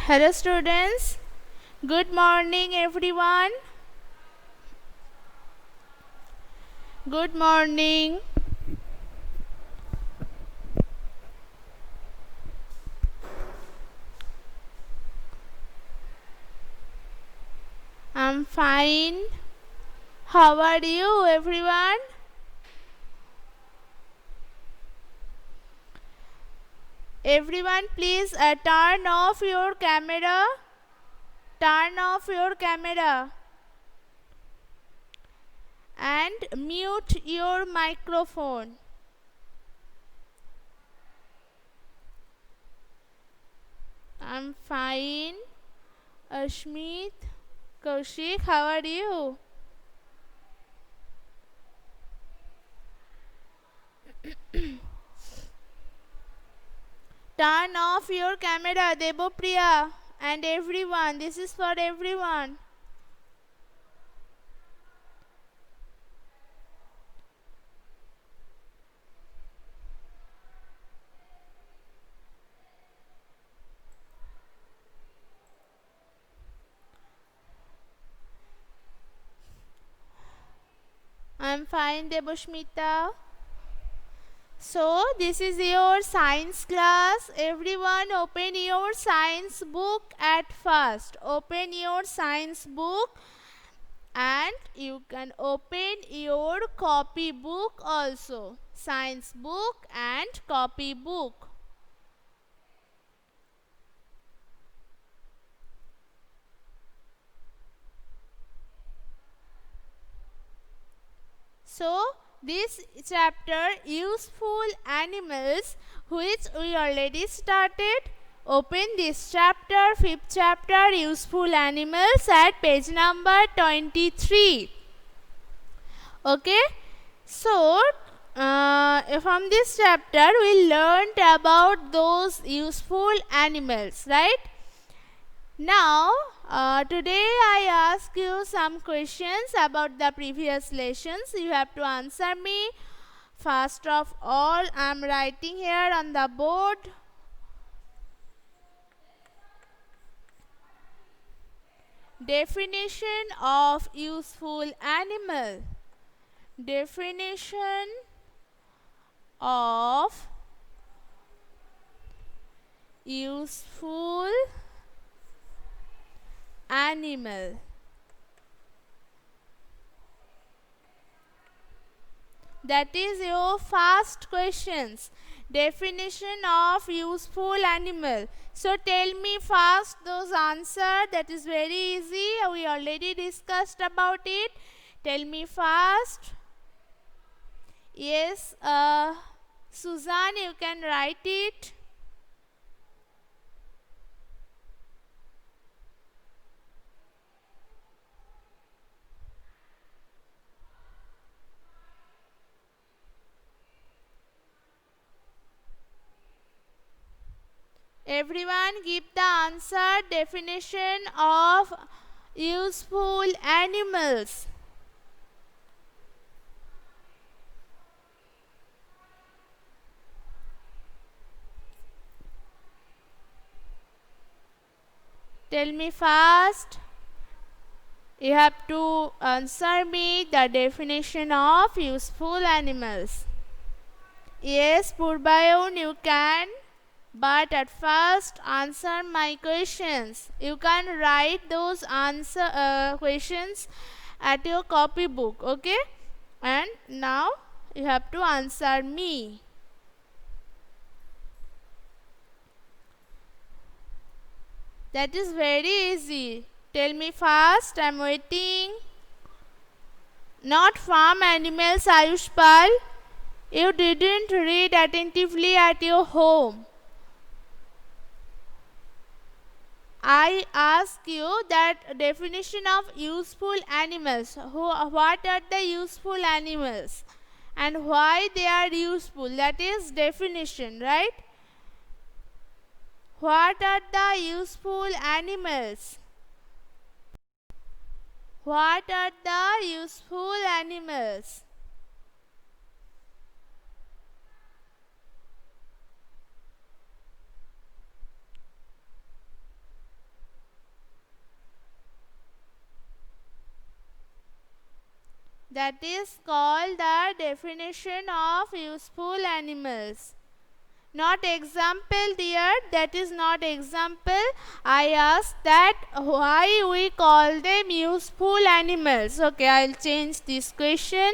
Hello students, good morning everyone. Good morning. I'm fine. How are you everyone? Everyone please turn off your camera. Turn off your camera and mute your microphone. I'm fine. Ashmit, Kaushik, how are you? Turn off your camera, Debopriya, and everyone. This is for everyone. I'm fine, Deboshmita. So, this is your science class. Everyone, open your science book at first. Open your science book and you can open your copy book also. Science book and copy book. So, this chapter useful animals which we already started. Open this chapter, 5th chapter useful animals at page number 23. Okay. So, from this chapter we learned about those useful animals, right? Now, today I ask you some questions about the previous lessons. You have to answer me. First of all, I am writing here on the board. Definition of useful animal. Definition of useful animal. That is your first questions. Definition of useful animal. So tell me first those answer. That is very easy. We already discussed about it. Tell me first. Yes, Suzanne, you can write it. Everyone give the answer. Definition of useful animals. Tell me fast. You have to answer me the definition of useful animals. Yes, Purbayun, you can. But at first, answer my questions. You can write those questions at your copybook, okay? And now you have to answer me. That is very easy. Tell me fast. I'm waiting. Not farm animals, Ayushpal. You didn't read attentively at your home. I ask you that definition of useful animals. What are the useful animals and why they are useful? That is definition, right? What are the useful animals? What are the useful animals? That is called the definition of useful animals. Not example, dear, that is not example. I asked that why we call them useful animals. Okay, I'll change this question.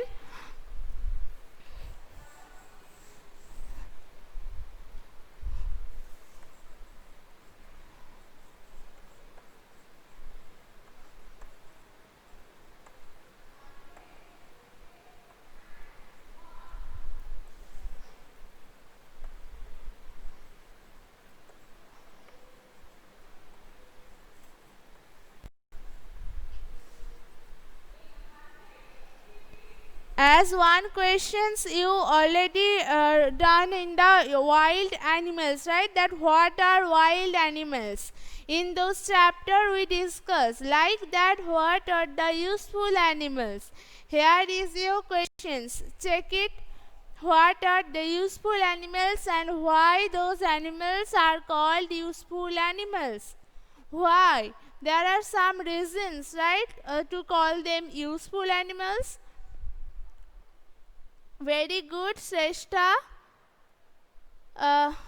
As one questions you already done in the wild animals, right? That what are wild animals? In those chapter we discuss like that what are the useful animals. Here is your questions. Check it. What are the useful animals and why those animals are called useful animals? Why? There are some reasons, right, to call them useful animals. Very good, Shrestha.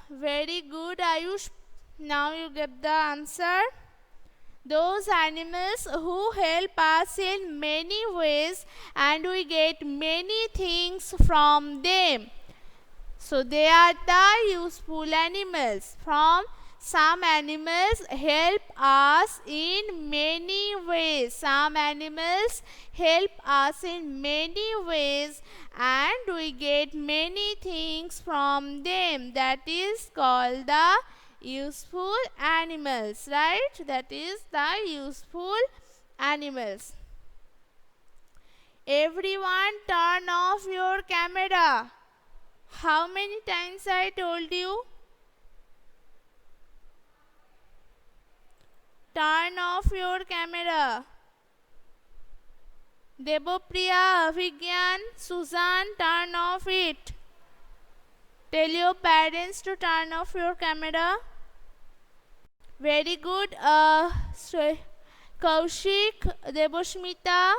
Very good, Ayush. Now you get the answer. Those animals who help us in many ways and we get many things from them. So they are the useful animals. From some animals help us in many ways. Some animals help us in many ways and we get many things from them. That is called the useful animals, right? That is the useful animals. Everyone turn off your camera. How many times I told you? Turn off your camera. Debopriya, Avigyan, Suzanne, turn off it. Tell your parents to turn off your camera. Very good. Kaushik, Deboshmita.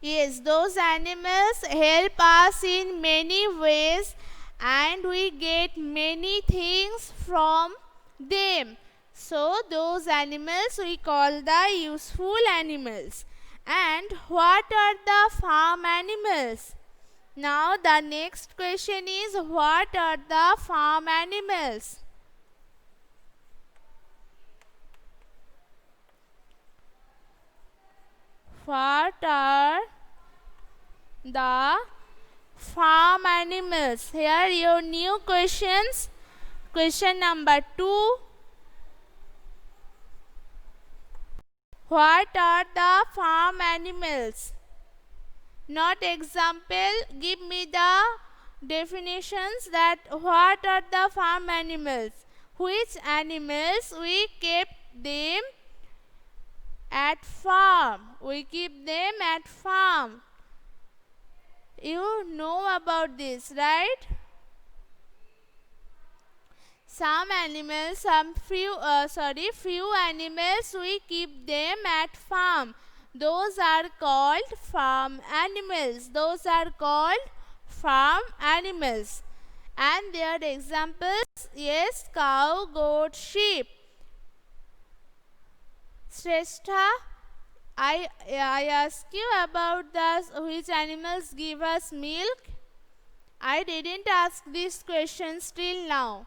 Yes, those animals help us in many ways and we get many things from them. So, those animals we call the useful animals. And what are the farm animals? Now, the next question is what are the farm animals? What are the farm animals? Here your new questions. Question number 2. What are the farm animals? Not example. Give me the definitions that what are the farm animals. Which animals we kept them at farm. We keep them at farm. You know about this, right? Some animals, few animals we keep them at farm. Those are called farm animals. Those are called farm animals. And their examples, yes, cow, goat, sheep. Shrestha, I asked you about which animals give us milk. I didn't ask these questions till now.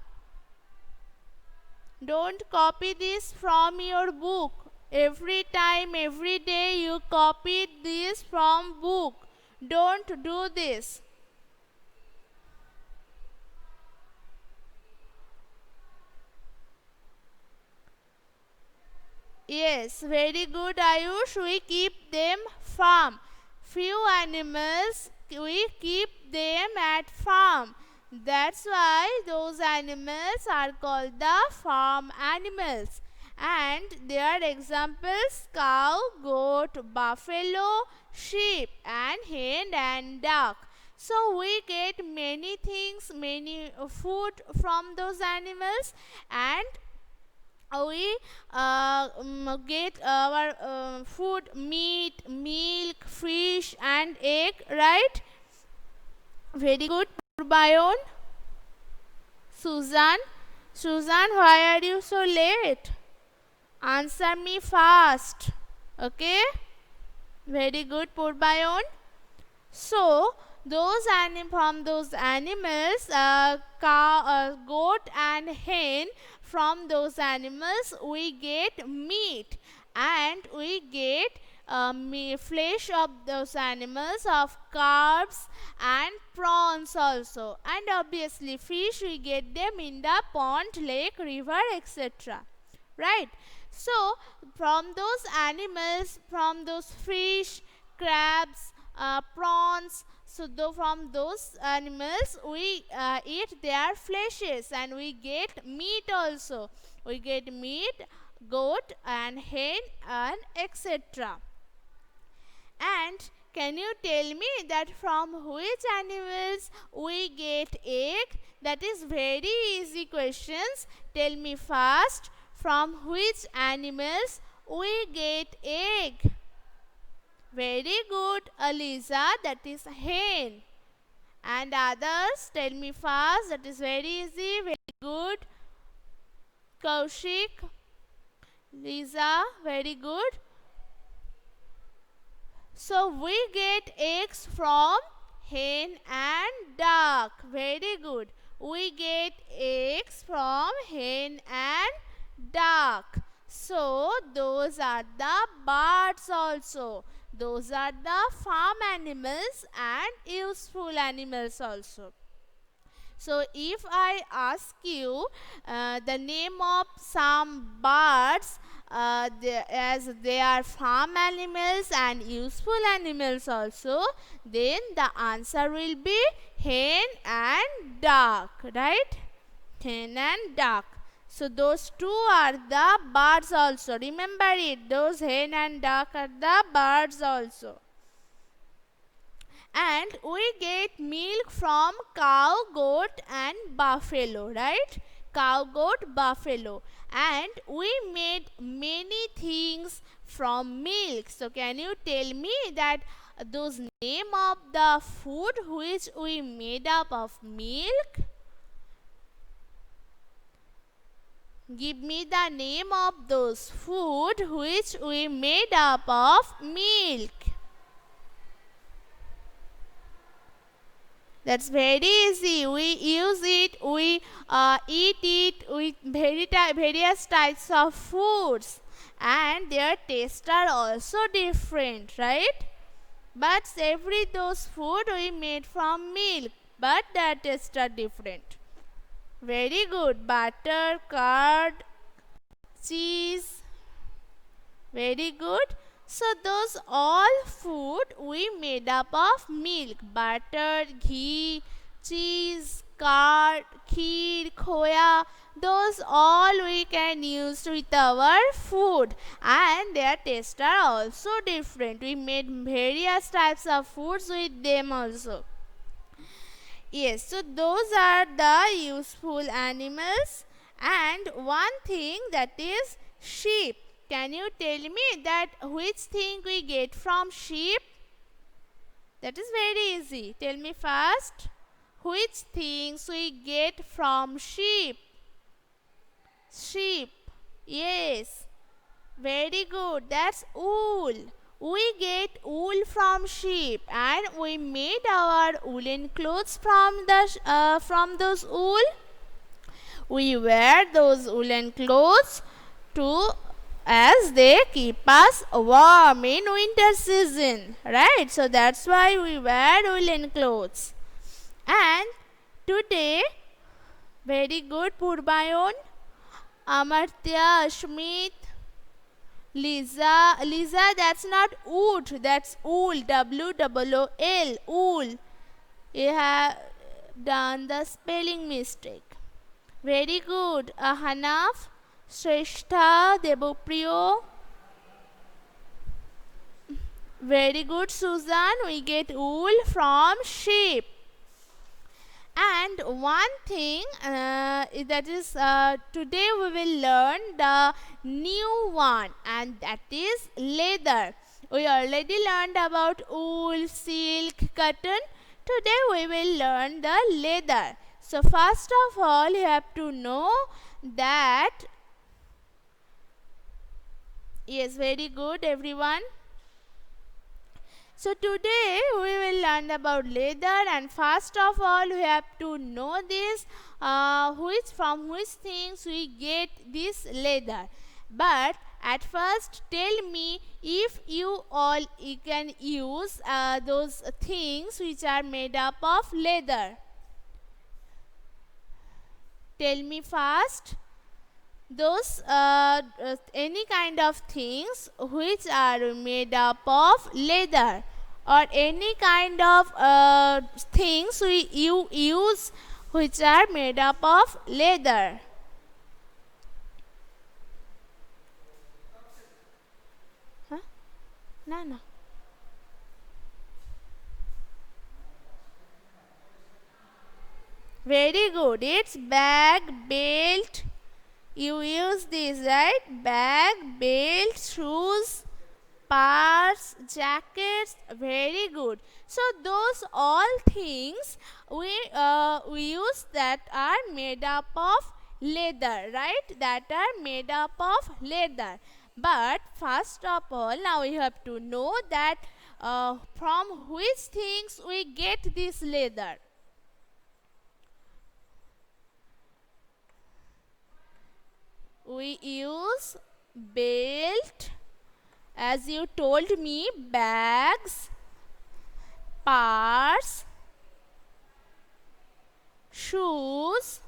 Don't copy this from your book. Every time, every day you copy this from book. Don't do this. Yes, very good, Ayush. We keep them farm. Few animals we keep them at farm. That's why those animals are called the farm animals. And their examples: cow, goat, buffalo, sheep, and hen and duck. So we get many things, many food from those animals, and we get our food: meat, milk, fish, and egg, right? Very good, Purbayon. Susan, why are you so late? Answer me fast. Okay? Very good, Purbayon. So, from those animals, cow, goat and hen, from those animals we get meat, and we get flesh of those animals, of carbs and prawns also, and obviously fish we get them in the pond, lake, river, etc. Right? So from those animals, from those fish, crabs, prawns, so from those animals we eat their fleshes, and we get meat also. We get meat, goat and hen and etc. And can you tell me that from which animals we get egg? That is very easy questions. Tell me fast, from which animals we get egg? Very good, Aliza, that is hen. And others, tell me fast, that is very easy. Very good, Kaushik, Lisa, very good. So we get eggs from hen and duck. Very good. We get eggs from hen and duck. So those are the birds also. Those are the farm animals and useful animals also. So if I ask you the name of some birds, as they are farm animals and useful animals also, then the answer will be hen and duck, right? Hen and duck. So those two are the birds also. Remember it, those hen and duck are the birds also. And we get milk from cow, goat and buffalo, right? Cow, goat, buffalo. And we made many things from milk. So can you tell me that those name of the food which we made up of milk? Give me the name of those food which we made up of milk. That's very easy. We use it, we eat it with various types of foods, and their tastes are also different, right? But every those food we made from milk, but their tastes are different. Very good. Butter, curd, cheese. Very good. So those all food we made up of milk: butter, ghee, cheese, curd, kheer, khoya. Those all we can use with our food, and their tastes are also different. We made various types of foods with them also. Yes, so those are the useful animals. And one thing, that is sheep. Can you tell me that which thing we get from sheep? That is very easy. Tell me first. Which things we get from sheep? Sheep. Yes. Very good. That's wool. We get wool from sheep, and we made our woolen clothes from those wool. We wear those woolen clothes as they keep us warm in winter season, right? So that's why we wear woolen clothes. And today, very good, Purbayon, Amartya, Ashmit, Lisa, that's not wood, that's wool, W-O-O-L, wool. You have done the spelling mistake. Very good. Hanaf, Shrestha, Devopriyo. Very good, Susan. We get wool from sheep. And one thing that is today we will learn the new one, and that is leather. We already learned about wool, silk, cotton. Today we will learn the leather. So first of all, you have to know that, yes, very good everyone. So today we will learn about leather, and first of all we have to know this from which things we get this leather. But at first tell me if you can use those things which are made up of leather. Tell me first those any kind of things which are made up of leather, or any kind of things you use which are made up of leather. Huh? No. Very good. It's bag, belt. You use this, right? Bag, belt, shoes, purse, jackets. Very good. So those all things we use that are made up of leather, right? That are made up of leather. But first of all, now we have to know that from which things we get this leather. We use belt, as you told me, bags, purse, shoes,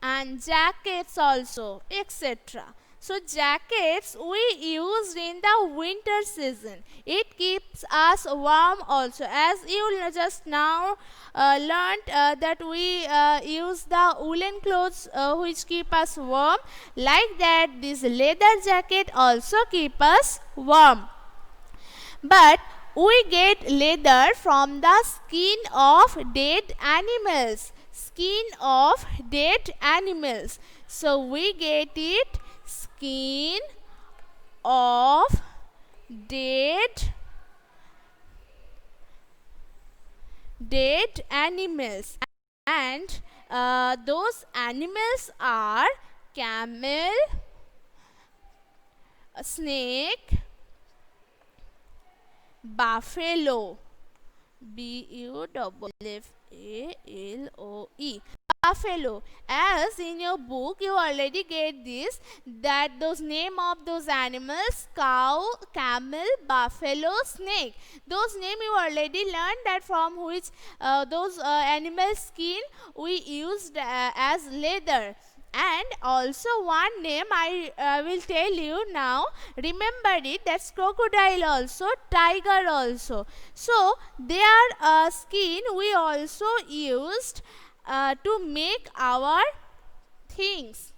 and jackets also, etc. So jackets we used in the winter season. It keeps us warm also. As you just now learned that we use the woolen clothes which keep us warm. Like that, this leather jacket also keep us warm. But we get leather from the skin of dead animals. Skin of dead animals. So we get it skin of dead animals, and those animals are camel, snake, buffalo, buffalo, buffalo. As in your book you already get this, that those name of those animals: cow, camel, buffalo, snake. Those name you already learned, that from which those animal skin we used as leather. And also one name I will tell you now, remember it, that's crocodile also, tiger also. So their skin we also used to make our things.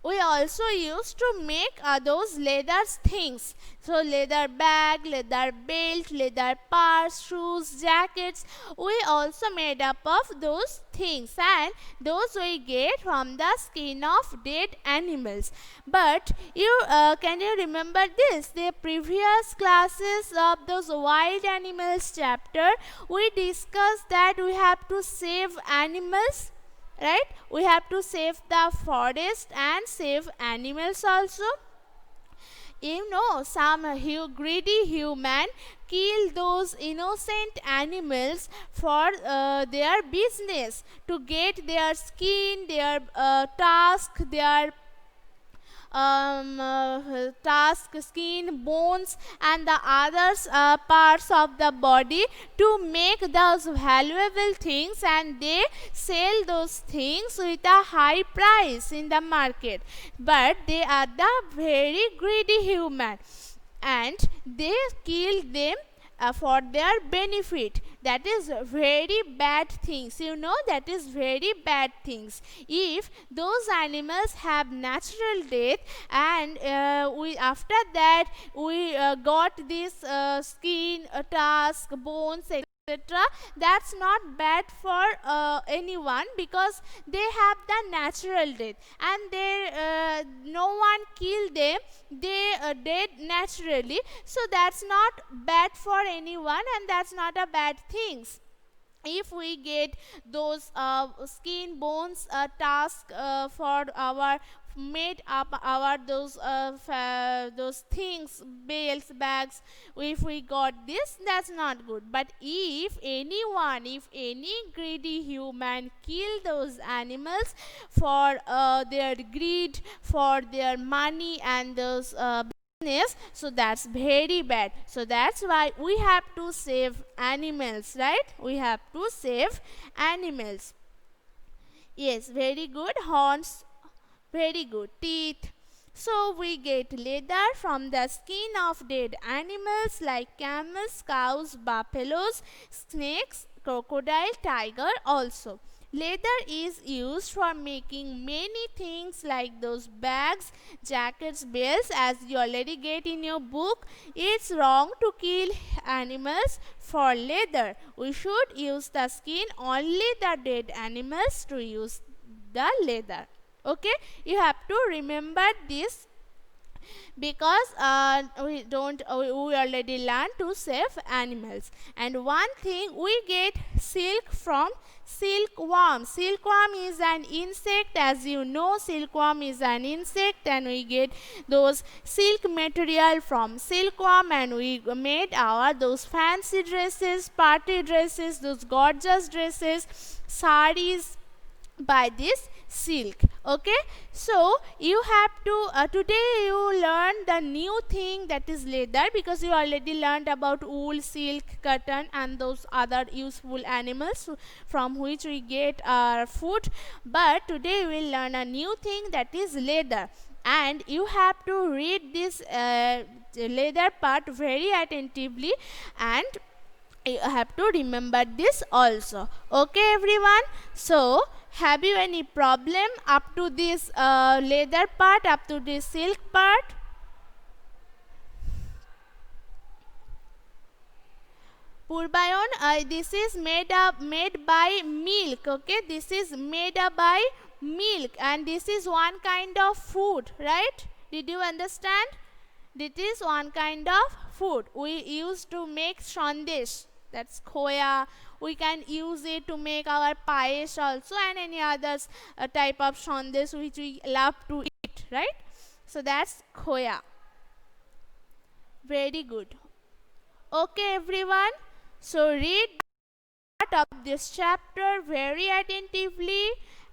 We also used to make those leather things. So leather bag, leather belt, leather purse, shoes, jackets, we also made up of those things, and those we get from the skin of dead animals. But can you remember this? The previous classes of those wild animals chapter, we discussed that we have to save animals, right? We have to save the forest and save animals also. You know, some greedy human kill those innocent animals for their business, to get their skin, their tusk, their skin, bones, and the others parts of the body, to make those valuable things, and they sell those things with a high price in the market. But they are the very greedy human, and they kill them for their benefit. that is very bad things. You know, that is very bad things. If those animals have natural death and we after that we got this skin, tusk, bones, etc., that's not bad for anyone, because they have the natural death and they no one killed them, they dead naturally. So that's not bad for anyone and that's not a bad things. If we get those skin, bones, tusk for our made up our those things, bales, bags, if we got this, that's not good. But if anyone, if any greedy human kill those animals for their greed, for their money and those business, so that's very bad. So that's why we have to save animals, right? We have to save animals. Yes, very good. Horns, very good. Teeth. So we get leather from the skin of dead animals like camels, cows, buffaloes, snakes, crocodile, tiger also. Leather is used for making many things like those bags, jackets, belts, as you already get in your book. It's wrong to kill animals for leather. We should use the skin, only the dead animals to use the leather. Okay, you have to remember this, because we already learned to save animals. And one thing, we get silk from silkworm. Silkworm is an insect, as you know, silkworm is an insect, and we get those silk material from silkworm, and we made our those fancy dresses, party dresses, those gorgeous dresses, saris, by this silk. Okay, so you have to today you learn the new thing, that is leather, because you already learned about wool, silk, cotton and those other useful animals from which we get our food. But today we will learn a new thing, that is leather, and you have to read this leather part very attentively, and you have to remember this also. Okay everyone, so have you any problem up to this leather part, up to this silk part? Purbayon, this is made by milk. Okay, this is made up by milk, and this is one kind of food, right? Did you understand? This is one kind of food we use to make sandesh, that's khoya. We can use it to make our payesh also, and any others type of sandesh which we love to eat, right? So that's khoya. Very good. Okay everyone, so read part of this chapter very attentively,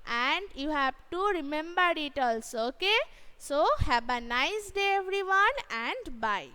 and you have to remember it also. Okay, so have a nice day everyone, and bye.